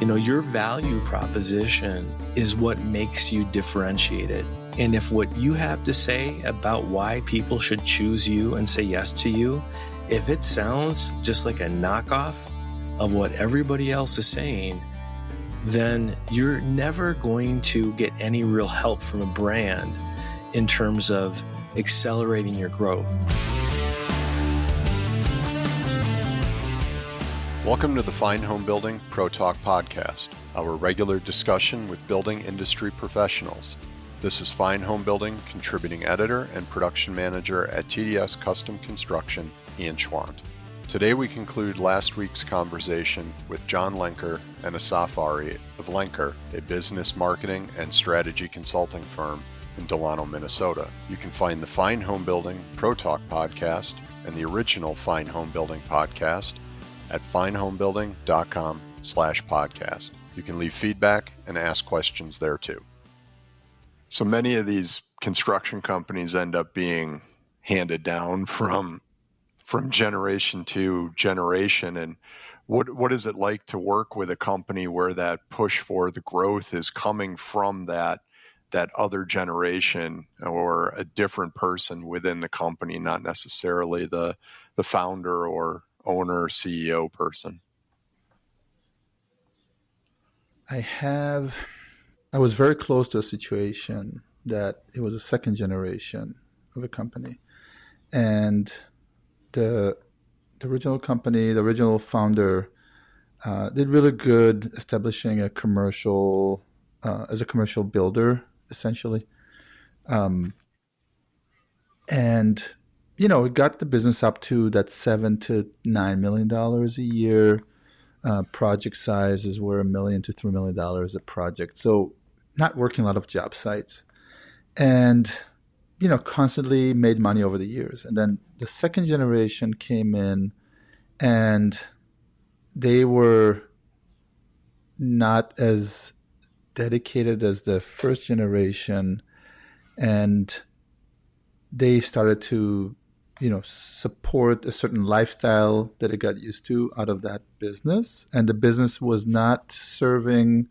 Your value proposition is what makes you differentiated. And if what you have to say about why people should choose you and say yes to you, if it sounds just like a knockoff of what everybody else is saying, then you're never going to get any real help from a brand in terms of accelerating your growth. Welcome to the Fine Homebuilding ProTalk Podcast, our regular discussion with building industry professionals. This is Fine Homebuilding contributing editor and production manager at TDS Custom Construction, Ian Schwant. Today we conclude last week's conversation with John Lenker and Assaf Arie of Lenker, a business marketing and strategy consulting firm in Delano, Minnesota. You can find the Fine Homebuilding ProTalk Podcast and the original Fine Homebuilding Podcast at finehomebuilding.com/podcast. You can leave feedback and ask questions there too. So many of these construction companies end up being handed down from generation to generation. And what is it like to work with a company where that push for the growth is coming from that other generation or a different person within the company, not necessarily the founder or owner, CEO person? I was very close to a situation that it was a second generation of a company. And the original company, the original founder, did really good establishing a commercial, as a commercial builder, essentially. And it got the business up to that $7 to $9 million a year. Project sizes were $1 million to $3 million a project. So not working a lot of job sites. And, constantly made money over the years. And then the second generation came in and they were not as dedicated as the first generation. And they started to support a certain lifestyle that it got used to out of that business. And the business was not serving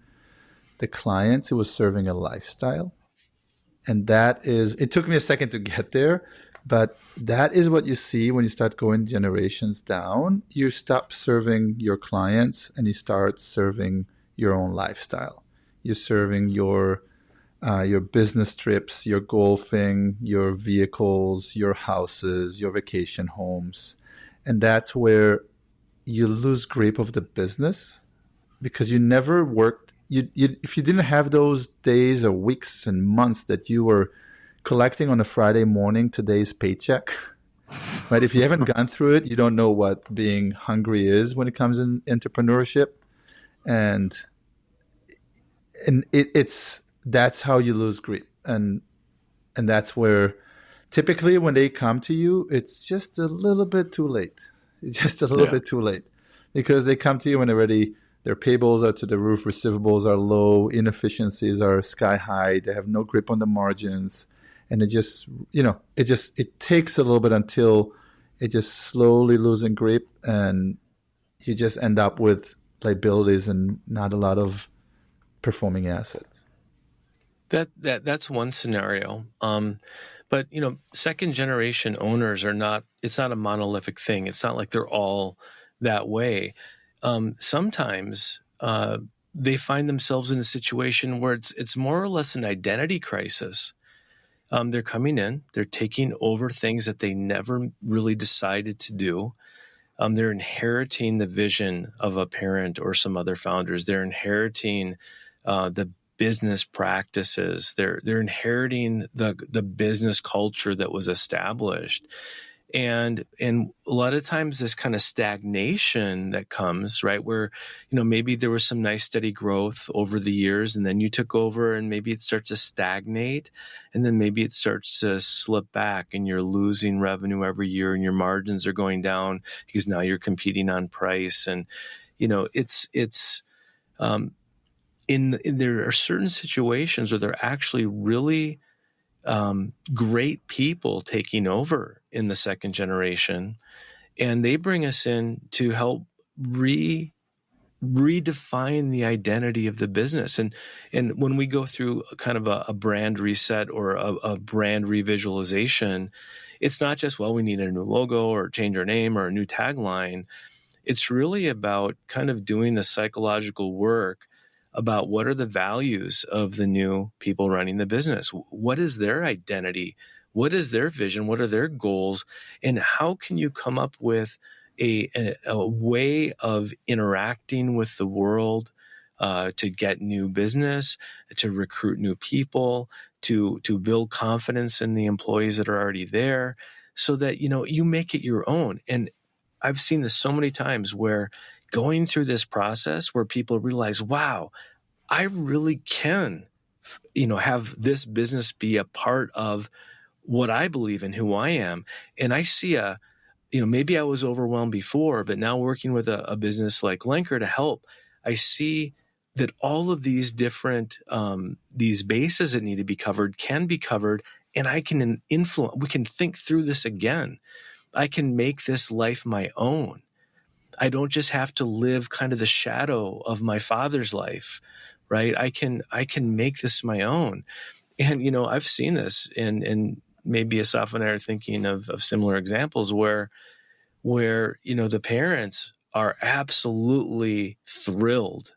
the clients, it was serving a lifestyle. And it took me a second to get there, but that is what you see when you start going generations down. You stop serving your clients and you start serving your own lifestyle. You're serving your business trips, your golfing, your vehicles, your houses, your vacation homes. And that's where you lose grip of the business because you never worked. If you didn't have those days or weeks and months that you were collecting on a Friday morning today's paycheck, right? If you haven't gone through it, you don't know what being hungry is when it comes in entrepreneurship. And that's how you lose grip. And that's where typically when they come to you, it's just a little bit too late. It's just a little bit too late because they come to you when their payables are to the roof, receivables are low, inefficiencies are sky high, they have no grip on the margins. And it just, it takes a little bit until it just slowly losing grip and you just end up with liabilities and not a lot of performing assets. That's one scenario. But second generation owners it's not a monolithic thing. It's not like they're all that way. Sometimes they find themselves in a situation where it's more or less an identity crisis. They're coming in, they're taking over things that they never really decided to do. They're inheriting the vision of a parent or some other founders. They're inheriting the business practices. They're inheriting the business culture that was established. And a lot of times this kind of stagnation that comes, right, where, maybe there was some nice steady growth over the years and then you took over and maybe it starts to stagnate and then maybe it starts to slip back and you're losing revenue every year and your margins are going down because now you're competing on price. And, there are certain situations where they're actually really great people taking over in the second generation, and they bring us in to help redefine the identity of the business. And when we go through kind of a brand reset or a brand revisualization, it's not just, well, we need a new logo or change our name or a new tagline. It's really about kind of doing the psychological work about what are the values of the new people running the business. What is their identity? What is their vision? What are their goals? And how can you come up with a way of interacting with the world to get new business, to recruit new people, to build confidence in the employees that are already there, so that, you make it your own. And I've seen this so many times where going through this process where people realize, wow, I really can, have this business be a part of what I believe in, who I am. And I see maybe I was overwhelmed before, but now working with a business like Lenker to help, I see that all of these different, these bases that need to be covered can be covered, and I can we can think through this again. I can make this life my own. I don't just have to live kind of the shadow of my father's life, right? I can make this my own. And, I've seen this, and maybe Assaf and I are thinking of similar examples where, the parents are absolutely thrilled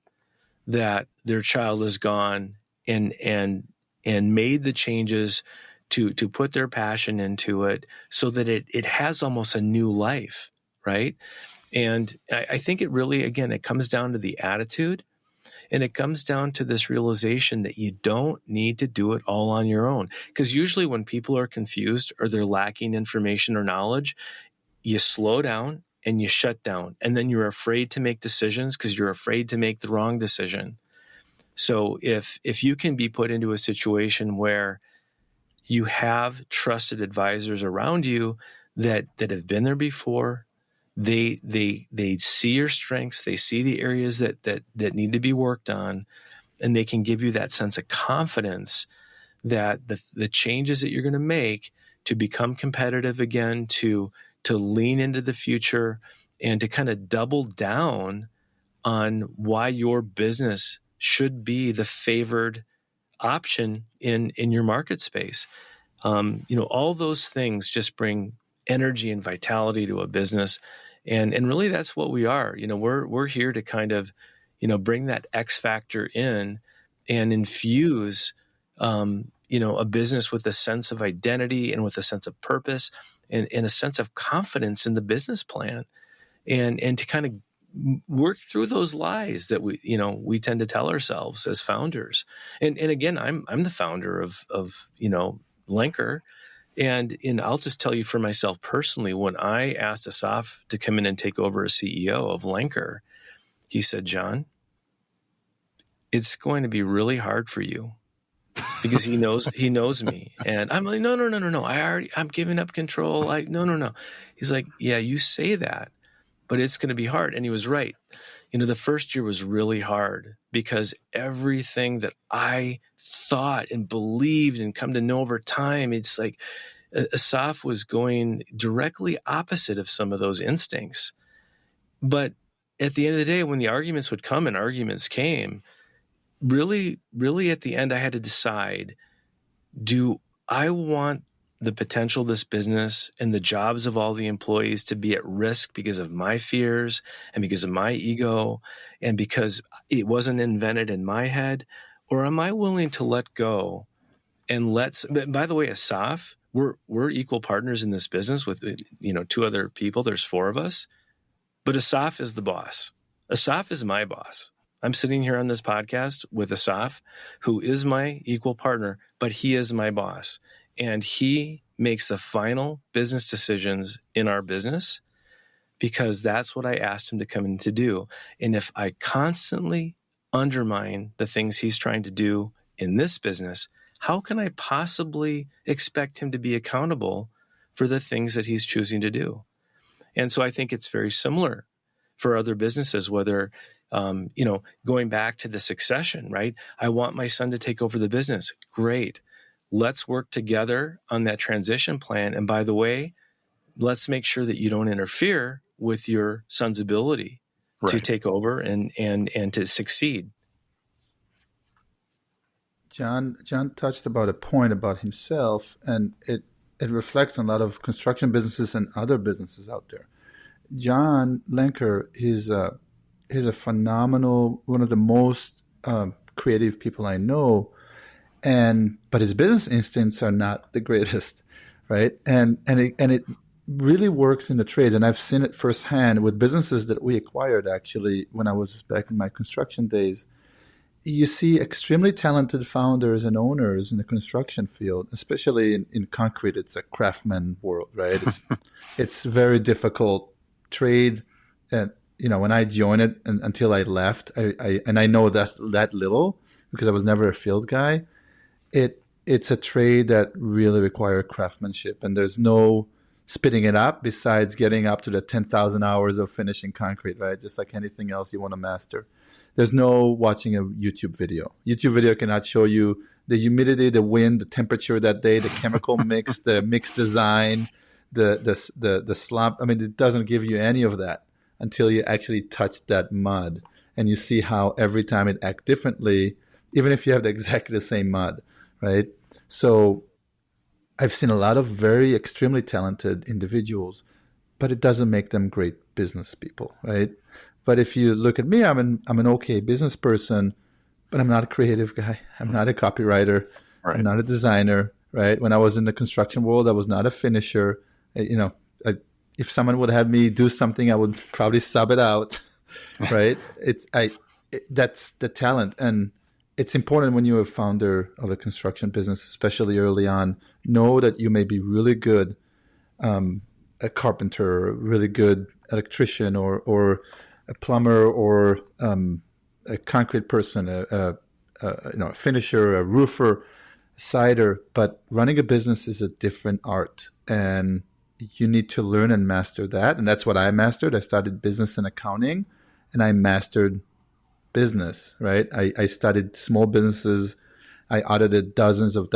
that their child is gone and made the changes to put their passion into it so that it has almost a new life, right? And I think it really, again, it comes down to the attitude, and it comes down to this realization that you don't need to do it all on your own. Because usually when people are confused or they're lacking information or knowledge, you slow down and you shut down, and then you're afraid to make decisions because you're afraid to make the wrong decision. So if you can be put into a situation where you have trusted advisors around you that have been there before, they see your strengths, they see the areas that need to be worked on, and they can give you that sense of confidence that the changes that you're going to make to become competitive again, to lean into the future, and to kind of double down on why your business should be the favored option in your market space. All those things just bring energy and vitality to a business. And really that's what we are. We're here to kind of, bring that X factor in and infuse, a business with a sense of identity and with a sense of purpose and a sense of confidence in the business plan, and to kind of work through those lies that we tend to tell ourselves as founders. And again, I'm the founder of Lenker. And I'll just tell you for myself personally, when I asked Assaf to come in and take over as CEO of Lenker, he said, "John, it's going to be really hard for you," because he knows me. And I'm like, no. I'm giving up control. No. He's like, yeah, you say that, but it's going to be hard. And he was right. The first year was really hard because everything that I thought and believed and come to know over time, it's like Assaf was going directly opposite of some of those instincts. But at the end of the day, when the arguments would come, and arguments came, really, really at the end, I had to decide, do I want the potential of this business and the jobs of all the employees to be at risk because of my fears and because of my ego and because it wasn't invented in my head? Or am I willing to let go and by the way, Assaf, we're equal partners in this business with, two other people. There's four of us, but Assaf is the boss. Assaf is my boss. I'm sitting here on this podcast with Assaf, who is my equal partner, but he is my boss. And he makes the final business decisions in our business because that's what I asked him to come in to do. And if I constantly undermine the things he's trying to do in this business, how can I possibly expect him to be accountable for the things that he's choosing to do? And so I think it's very similar for other businesses, whether going back to the succession, right? I want my son to take over the business. Great. Let's work together on that transition plan. And by the way, let's make sure that you don't interfere with your son's ability to take over and to succeed. John touched about a point about himself, and it reflects on a lot of construction businesses and other businesses out there. John Lenker is a phenomenal, one of the most creative people I know, but his business instincts are not the greatest, right? And it really works in the trades, and I've seen it firsthand with businesses that we acquired actually when I was back in my construction days. You see extremely talented founders and owners in the construction field, especially in concrete. It's a craftsman world, right? It's very difficult trade. And, when I joined it and until I left, I know that little because I was never a field guy. It's a trade that really requires craftsmanship, and there's no speeding it up besides getting up to the 10,000 hours of finishing concrete, right? Just like anything else you want to master. There's no watching a YouTube video. YouTube video cannot show you the humidity, the wind, the temperature that day, the chemical mix, the mix design, the slump. I mean, it doesn't give you any of that until you actually touch that mud and you see how every time it acts differently, even if you have exactly the same mud, right? So I've seen a lot of very extremely talented individuals, but it doesn't make them great business people, right? But if you look at me, I'm an okay business person, but I'm not a creative guy. I'm not a copywriter. Right. I'm not a designer, right? When I was in the construction world, I was not a finisher. If someone would have me do something, I would probably sub it out, right? That's the talent. And it's important when you're a founder of a construction business, especially early on, know that you may be really good, a carpenter, really good electrician, or a plumber, or a concrete person, a finisher, a roofer, a sider. But running a business is a different art, and you need to learn and master that. And that's what I mastered. I studied business and accounting, and I mastered business, right? I studied small businesses. I audited dozens of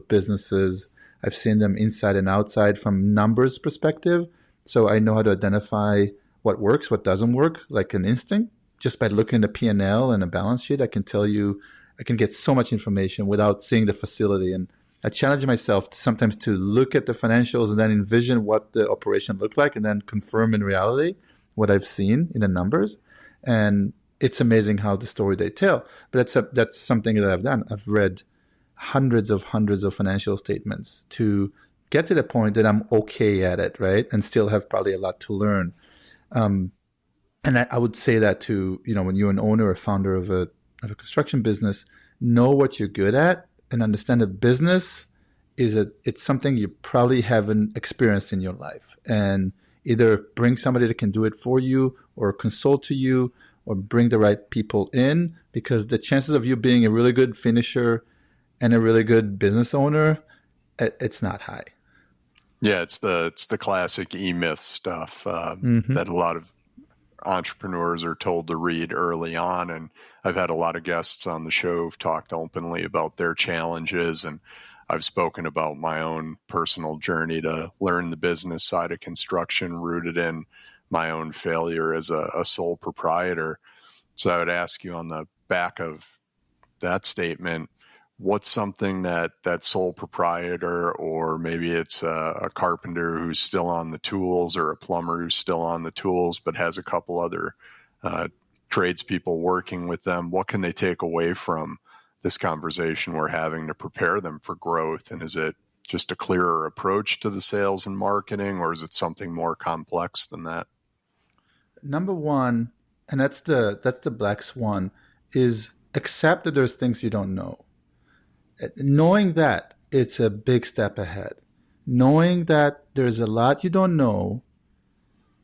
businesses. I've seen them inside and outside from numbers perspective. So I know how to identify what works, what doesn't work, like an instinct. Just by looking at the P&L and a balance sheet, I can tell you, I can get so much information without seeing the facility. And I challenge myself sometimes to look at the financials and then envision what the operation looked like and then confirm in reality what I've seen in the numbers. And it's amazing how the story they tell. But that's something that I've done. I've read hundreds of financial statements to get to the point that I'm okay at it, right? And still have probably a lot to learn. And I would say that to, when you're an owner or founder of a construction business, know what you're good at and understand that business it's something you probably haven't experienced in your life. And either bring somebody that can do it for you or consult to you or bring the right people in, because the chances of you being a really good finisher and a really good business owner, it's not high. Yeah, it's the classic E-Myth stuff that a lot of entrepreneurs are told to read early on. And I've had a lot of guests on the show who've talked openly about their challenges, and I've spoken about my own personal journey to learn the business side of construction, rooted in my own failure as a sole proprietor. So I would ask you, on the back of that statement, what's something that sole proprietor, or maybe it's a carpenter who's still on the tools, or a plumber who's still on the tools but has a couple other tradespeople working with them, what can they take away from this conversation we're having to prepare them for growth? And is it just a clearer approach to the sales and marketing, or is it something more complex than that? Number one, and that's the black swan, is accept that there's things you don't know. Knowing that, it's a big step ahead. Knowing that there's a lot you don't know,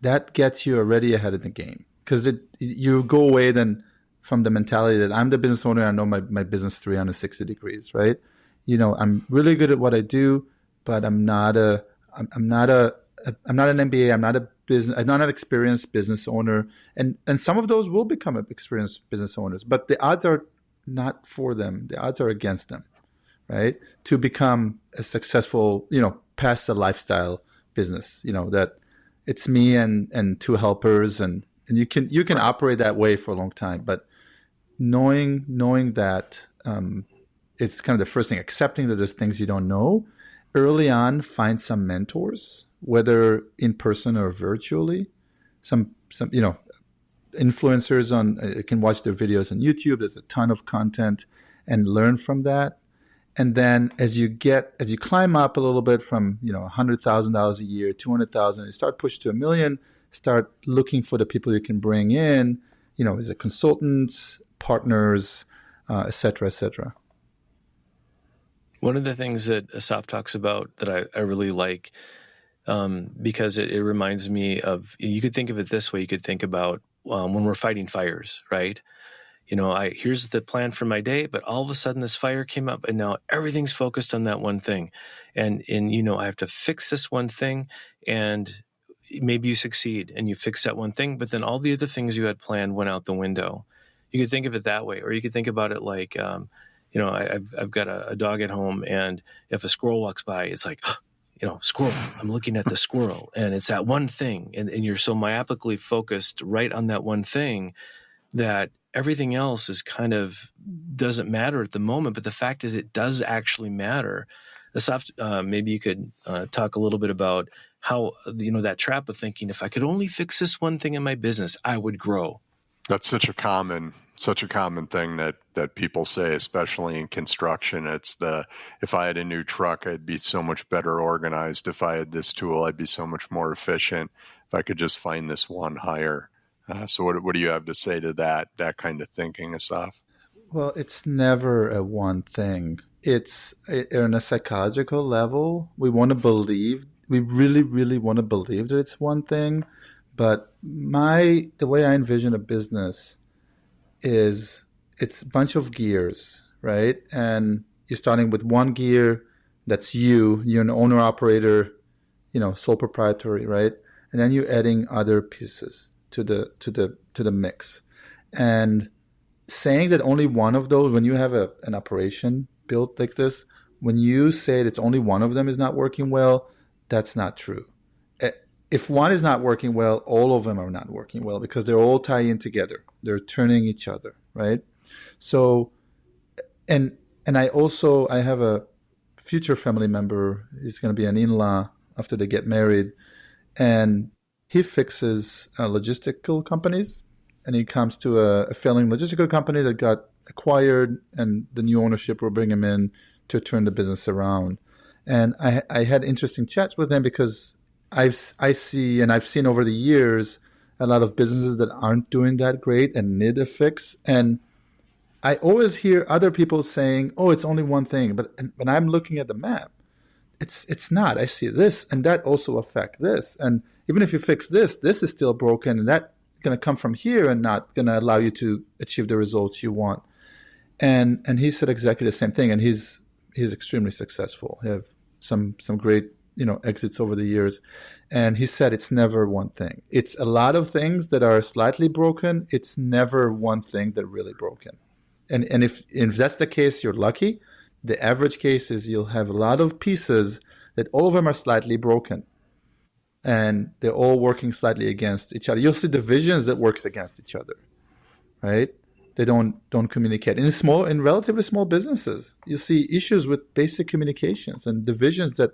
that gets you already ahead of the game. Because you go away then from the mentality that I'm the business owner, I know my business 360 degrees, right? I'm really good at what I do, but I'm not an MBA, I'm not an experienced business owner. And some of those will become experienced business owners, but the odds are not for them. The odds are against them, right? To become a successful, past a lifestyle business, that it's me and two helpers and And you can operate that way for a long time, but knowing that it's kind of the first thing, accepting that there's things you don't know. Early on, find some mentors, whether in person or virtually. Some influencers you can watch their videos on YouTube. There's a ton of content, and learn from that. And then as you climb up a little bit from $100,000 a year, 200,000, you start push to $1 million. Start looking for the people you can bring in. Is it consultants, partners, et cetera, et cetera. One of the things that Assaf talks about that I really like, because it reminds me of, you could think of it this way. You could think about when we're fighting fires, right? Here's the plan for my day, but all of a sudden this fire came up and now everything's focused on that one thing. And I have to fix this one thing, and maybe you succeed and you fix that one thing, but then all the other things you had planned went out the window. You could think of it that way, or you could think about it like, I've got a dog at home, and if a squirrel walks by, it's like, squirrel, I'm looking at the squirrel, and it's that one thing. And you're so myopically focused right on that one thing that everything else is kind of doesn't matter at the moment. But the fact is, it does actually matter. Assaf, maybe you could talk a little bit about how, that trap of thinking, if I could only fix this one thing in my business, I would grow. That's such a common thing that people say, especially in construction. It's if I had a new truck, I'd be so much better organized. If I had this tool, I'd be so much more efficient. If I could just find this one hire. So what do you have to say to that kind of thinking, Assaf? Well, it's never a one thing. It's on a psychological level. We really, really want to believe that it's one thing. But the way I envision a business is it's a bunch of gears, right? And you're starting with one gear, that's you're an owner operator, sole proprietary, right? And then you're adding other pieces to the mix. And saying that only one of those, when you have an operation built like this, when you say that it's only one of them is not working well, that's not true. If one is not working well, all of them are not working well, because they're all tied in together. They're turning each other, right? So, and I have a future family member. He's going to be an in-law after they get married, and he fixes logistical companies. And he comes to a failing logistical company that got acquired, and the new ownership will bring him in to turn the business around. And I had interesting chats with him, because I've seen over the years a lot of businesses that aren't doing that great and need a fix. And I always hear other people saying, "Oh, it's only one thing." But when I'm looking at the map, it's not. I see this, and that also affect this. And even if you fix this is still broken, and that's going to come from here and not going to allow you to achieve the results you want. And he said exactly the same thing. And he's extremely successful. He have some great exits over the years. And he said it's never one thing. It's a lot of things that are slightly broken. It's never one thing that really broken. And if that's the case, you're lucky. The average case is you'll have a lot of pieces that all of them are slightly broken, and they're all working slightly against each other. You'll see divisions that works against each other, right? They don't communicate. In relatively small businesses, you see issues with basic communications, and divisions that,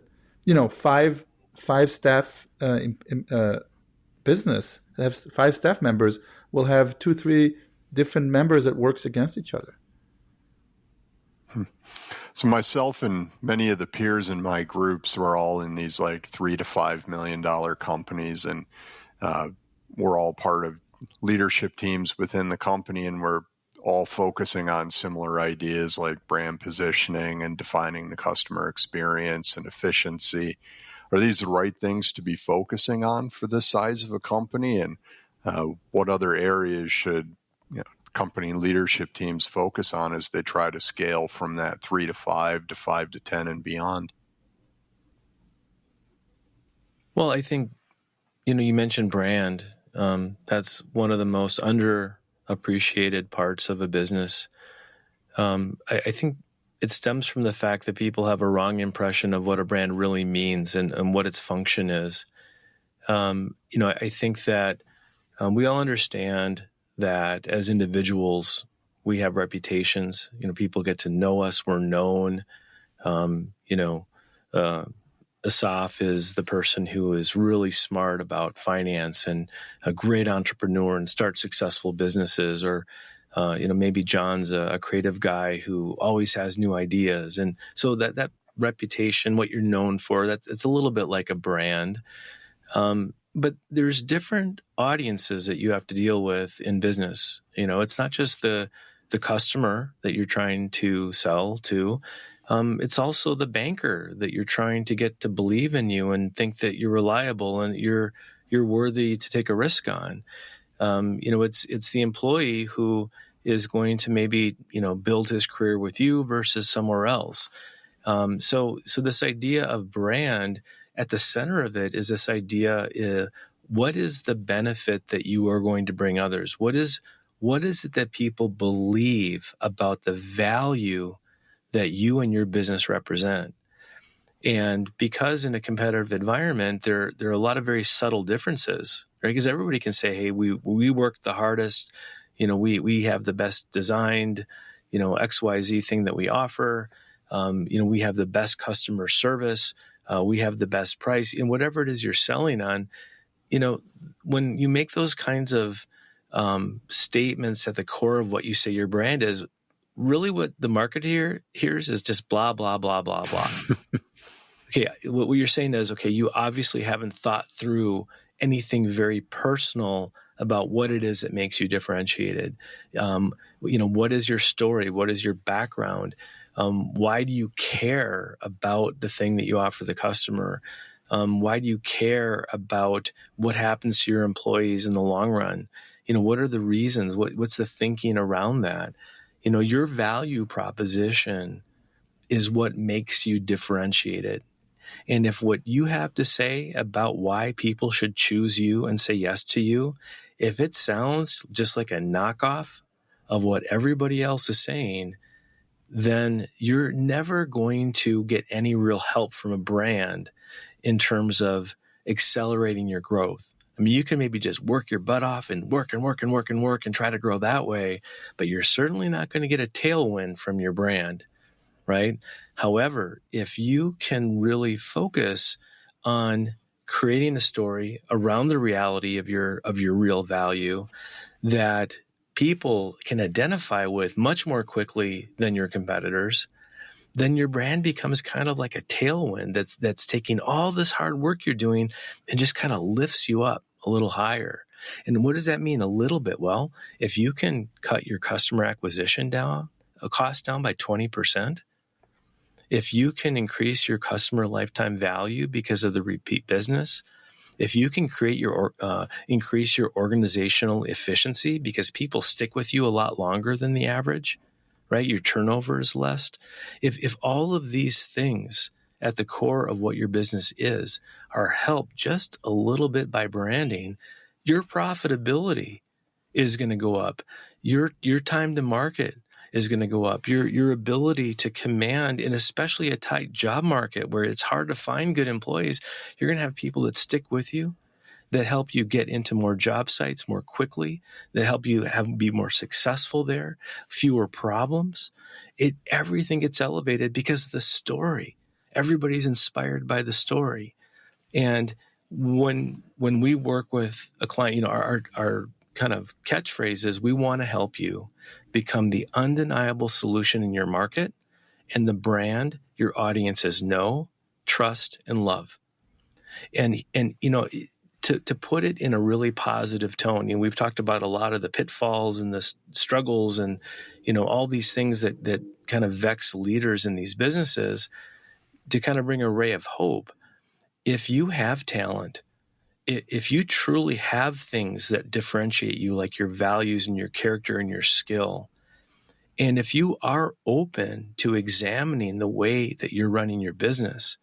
five staff business that have 5 staff members will have 2-3 different members that works against each other. So myself and many of the peers in my groups were all in these like $3 to $5 million companies, and we're all part of leadership teams within the company, and we're all focusing on similar ideas like brand positioning and defining the customer experience and efficiency. Are these the right things to be focusing on for this size of a company? And what other areas should company leadership teams focus on as they try to scale from that 3 to 5 to 5 to 10 and beyond? Well, I think, you mentioned brand. That's one of the most underappreciated parts of a business. I think it stems from the fact that people have a wrong impression of what a brand really means and what its function is. I think that We all understand that as individuals, we have reputations. People get to know us. We're known. Assaf is the person who is really smart about finance and a great entrepreneur and starts successful businesses. Or, maybe John's a creative guy who always has new ideas. And so that reputation, what you're known for, it's a little bit like a brand. But there's different audiences that you have to deal with in business. It's not just the customer that you're trying to sell to. It's also the banker that you're trying to get to believe in you and think that you're reliable and you're worthy to take a risk on. It's the employee who is going to maybe build his career with you versus somewhere else. So this idea of brand, at the center of it is this idea: what is the benefit that you are going to bring others? What is it that people believe about the value that you and your business represent? And because in a competitive environment, there are a lot of very subtle differences, right? Because everybody can say, hey, we work the hardest, we have the best designed, XYZ thing that we offer. We have the best customer service. We have the best price, and whatever it is you're selling on. When you make those kinds of statements at the core of what you say your brand is, really what the market hears is just blah, blah, blah, blah, blah. Okay, what you're saying is, okay, you obviously haven't thought through anything very personal about what it is that makes you differentiated. What is your story? What is your background? Why do you care about the thing that you offer the customer? Why do you care about what happens to your employees in the long run? What are the reasons? What's the thinking around that? Your value proposition is what makes you differentiated. And if what you have to say about why people should choose you and say yes to you, if it sounds just like a knockoff of what everybody else is saying, then you're never going to get any real help from a brand in terms of accelerating your growth. I mean, you can maybe just work your butt off and work and try to grow that way, but you're certainly not going to get a tailwind from your brand, right? However, if you can really focus on creating a story around the reality of your real value that people can identify with much more quickly than your competitors, then your brand becomes kind of like a tailwind that's taking all this hard work you're doing and just kind of lifts you up a little higher. And what does that mean? A little bit? Well, if you can cut your customer acquisition cost down by 20%, if you can increase your customer lifetime value because of the repeat business, if you can increase your organizational efficiency because people stick with you a lot longer than the average, right? Your turnover is less. If all of these things at the core of what your business is are helped just a little bit by branding, your profitability is going to go up. Your time to market is going to go up. Your ability to command, in especially a tight job market where it's hard to find good employees, you're going to have people that stick with you, that help you get into more job sites more quickly, that help you be more successful there, fewer problems. Everything gets elevated because of the story. Everybody's inspired by the story. And when we work with a client, our kind of catchphrase is, we want to help you become the undeniable solution in your market and the brand your audiences know, trust, and love. And to put it in a really positive tone, we've talked about a lot of the pitfalls and the struggles and, all these things that kind of vex leaders in these businesses, to kind of bring a ray of hope. If you have talent, if you truly have things that differentiate you, like your values and your character and your skill, and if you are open to examining the way that you're running your business,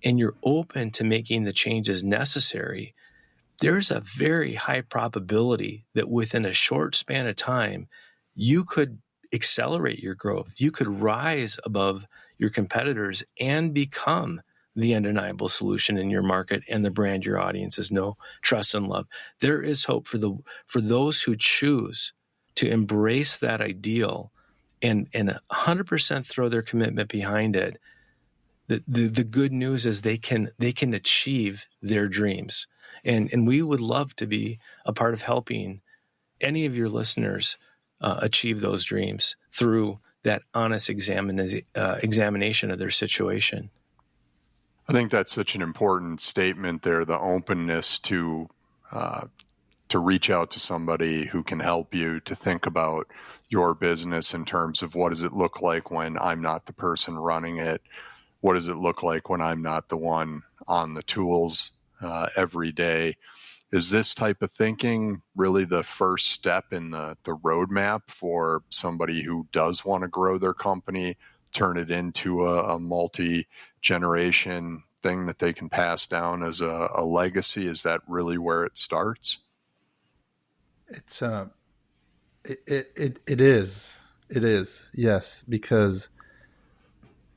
and you're open to making the changes necessary, there's a very high probability that within a short span of time, you could accelerate your growth. You could rise above your competitors and become the undeniable solution in your market and the brand your audiences know, trust, and love. There is hope for those who choose to embrace that ideal and 100% throw their commitment behind it. The good news is they can achieve their dreams. And we would love to be a part of helping any of your listeners achieve those dreams through that honest examination of their situation. I think that's such an important statement there, the openness to reach out to somebody who can help you to think about your business in terms of what does it look like when I'm not the person running it? What does it look like when I'm not the one on the tools every day? Is this type of thinking really the first step in the roadmap for somebody who does want to grow their company, turn it into a multi-generation thing that they can pass down as a legacy? Is that really where it starts? It's it is, yes, because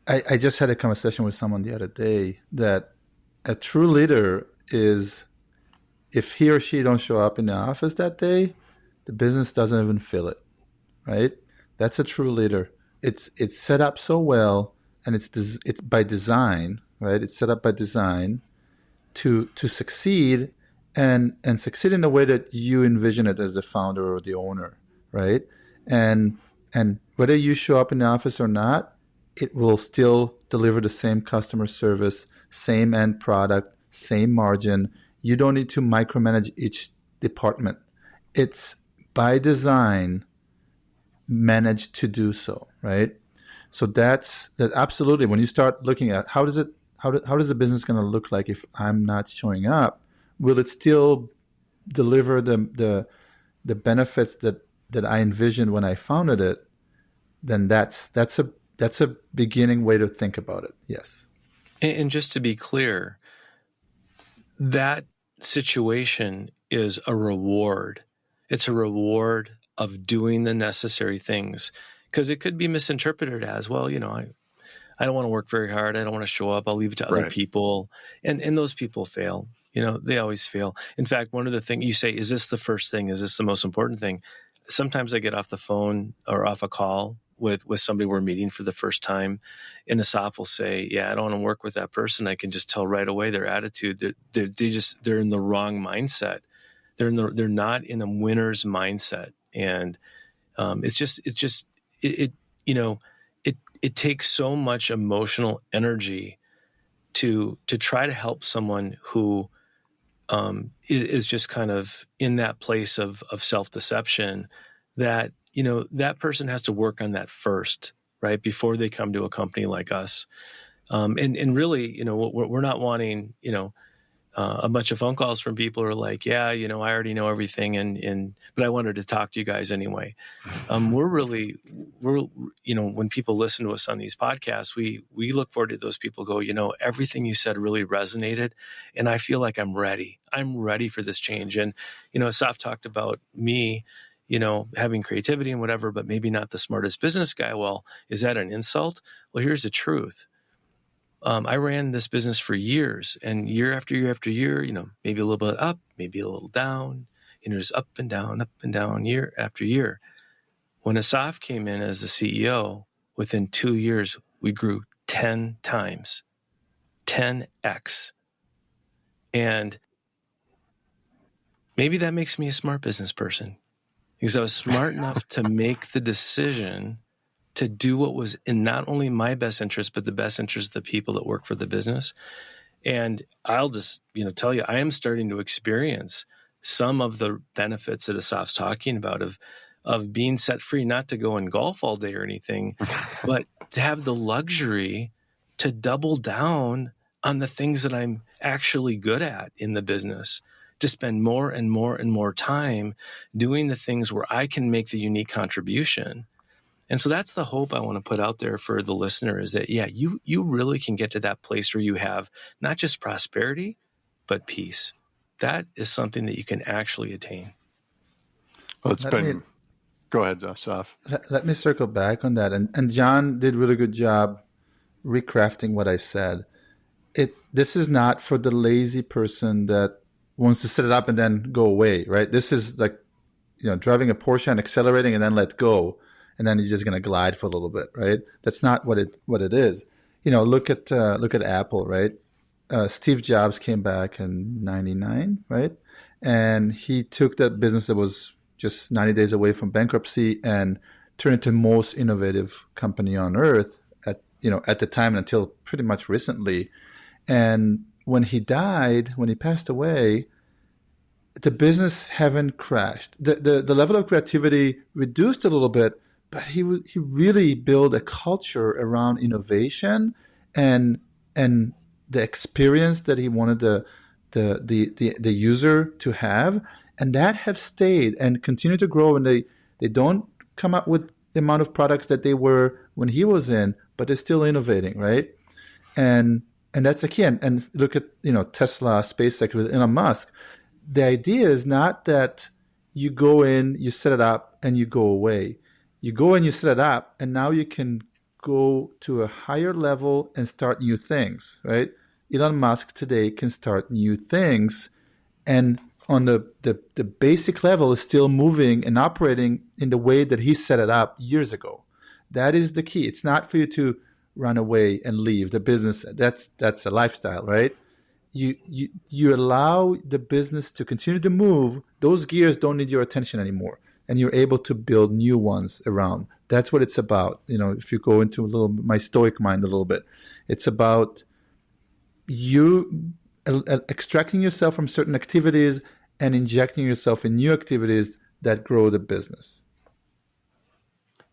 I just had a conversation with someone the other day that a true leader is, if he or she don't show up in the office that day, the business doesn't even feel it, right? That's a true leader. It's set up so well, and it's by design, right? It's set up by design to succeed and succeed in the way that you envision it as the founder or the owner, right? And whether you show up in the office or not, it will still deliver the same customer service, same end product, same margin. You don't need to micromanage each department. It's by design managed to do so, right? So that absolutely. When you start looking at how does the business going to look like if I'm not showing up, will it still deliver the benefits that I envisioned when I founded it? Then that's a beginning way to think about it. Yes. And just to be clear, that situation is a reward. It's a reward of doing the necessary things, because it could be misinterpreted as, well, I don't want to work very hard. I don't want to show up. I'll leave it to other people. And those people fail. They always fail. In fact, one of the things you say, is this the first thing? Is this the most important thing? Sometimes I get off the phone or off a call with somebody we're meeting for the first time, and Assaf will say, yeah, I don't want to work with that person. I can just tell right away their attitude. They're in the wrong mindset. They're not in a winner's mindset. And it takes so much emotional energy to try to help someone who is just kind of in that place of self-deception, that that person has to work on that first, right, before they come to a company like us. And really, we're not wanting, a bunch of phone calls from people who are like, yeah, I already know everything, but I wanted to talk to you guys anyway. We're when people listen to us on these podcasts, we look forward to those people go, everything you said really resonated, and I feel like I'm ready. I'm ready for this change. And, Assaf talked about me, having creativity and whatever, but maybe not the smartest business guy. Well, is that an insult? Well, here's the truth. I ran this business for years, and year after year after year, maybe a little bit up, maybe a little down, just up and down year after year. When Assaf came in as the CEO, within 2 years, we grew 10 times, 10x. And maybe that makes me a smart business person, because I was smart enough to make the decision to do what was in not only my best interest, but the best interest of the people that work for the business. And I'll just, tell you, I am starting to experience some of the benefits that Assaf's talking about of being set free, not to go and golf all day or anything, but to have the luxury to double down on the things that I'm actually good at in the business, to spend more and more and more time doing the things where I can make the unique contribution. And so that's the hope I want to put out there for the listener, is that, yeah, you really can get to that place where you have not just prosperity, but peace. That is something that you can actually attain. Well, go ahead, Assaf. Let me circle back on that. And John did a really good job recrafting what I said. this is not for the lazy person that wants to set it up and then go away, right? This is like, driving a Porsche and accelerating and then let go, and then you're just going to glide for a little bit, right? That's not what it is. Look at Apple, right? Steve Jobs came back in '99, right? And he took that business that was just 90 days away from bankruptcy and turned it into the most innovative company on earth at the time until pretty much recently. And when he passed away, the business haven't crashed. The level of creativity reduced a little bit, but he really built a culture around innovation and the experience that he wanted the user to have, and that have stayed and continue to grow. And they don't come up with the amount of products that they were when he was in, but they're still innovating, right? And that's the key. And look at Tesla, SpaceX with Elon Musk. The idea is not that you go in, you set it up, and you go away. You go in, you set it up, and now you can go to a higher level and start new things, right? Elon Musk today can start new things, and on the basic level is still moving and operating in the way that he set it up years ago. That is the key. It's not for you to run away and leave the business. That's a lifestyle, right? You allow the business to continue to move. Those gears don't need your attention anymore, and you're able to build new ones around. That's what it's about. If you go into my stoic mind a little bit, it's about you extracting yourself from certain activities and injecting yourself in new activities that grow the business.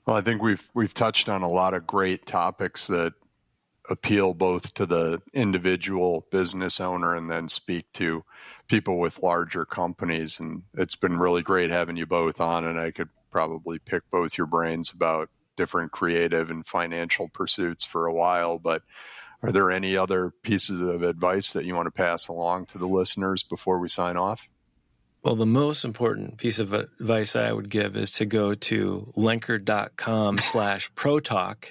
Well, I think we've touched on a lot of great topics that appeal both to the individual business owner and then speak to people with larger companies. And it's been really great having you both on, and I could probably pick both your brains about different creative and financial pursuits for a while. But are there any other pieces of advice that you want to pass along to the listeners before we sign off? Well, the most important piece of advice I would give is to go to lenker.com/ProTalk,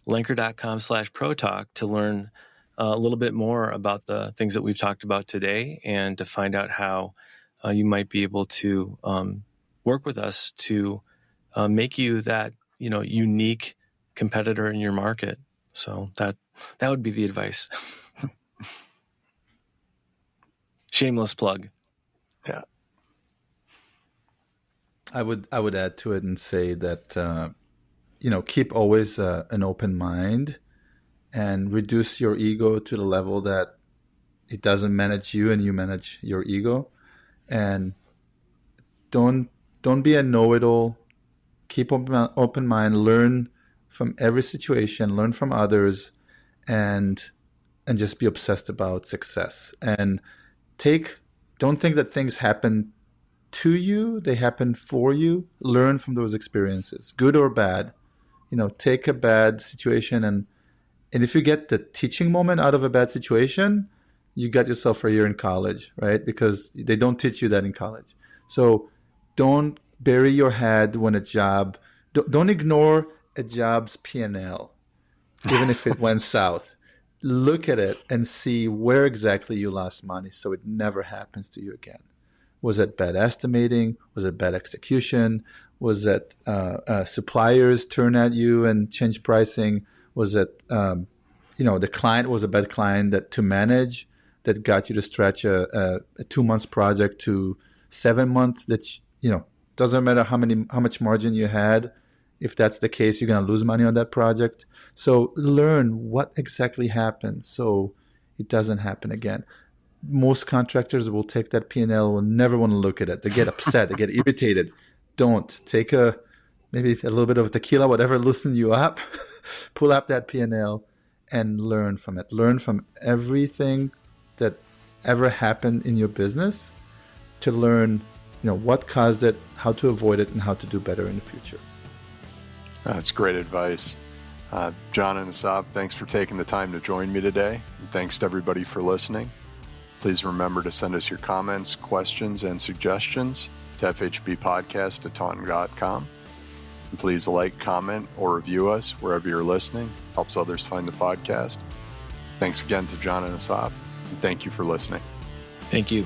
lenker.com/ProTalk to learn a little bit more about the things that we've talked about today, and to find out how you might be able to work with us to make you that unique competitor in your market. So that would be the advice. Shameless plug. Yeah. I would add to it and say that keep always an open mind, and reduce your ego to the level that it doesn't manage you and you manage your ego. And don't be a know-it-all. Keep open mind. Learn from every situation. Learn from others, and just be obsessed about success. And don't think that things happen to you, they happen for you. Learn from those experiences, good or bad. Take a bad situation, and if you get the teaching moment out of a bad situation, you got yourself a year in college, right? Because they don't teach you that in college. So don't bury your head when don't ignore a job's P&L, even if it went south. Look at it and see where exactly you lost money, so it never happens to you again. Was it bad estimating? Was it bad execution? Was it suppliers turn at you and change pricing? Was it the client was a bad client to manage that got you to stretch a 2 months project to 7 months? That doesn't matter how much margin you had. If that's the case, you're going to lose money on that project. So learn what exactly happened so it doesn't happen again. Most contractors will take that P&L, will never want to look at it. They get upset, they get irritated. Don't. Take maybe a little bit of tequila, whatever, loosen you up, pull up that P&L and learn from it. Learn from everything that ever happened in your business to learn, what caused it, how to avoid it, and how to do better in the future. That's great advice. John and Assaf, thanks for taking the time to join me today. And thanks to everybody for listening. Please remember to send us your comments, questions, and suggestions to fhbpodcast@taunton.com. And please like, comment, or review us wherever you're listening. Helps others find the podcast. Thanks again to John and Assaf, and thank you for listening. Thank you.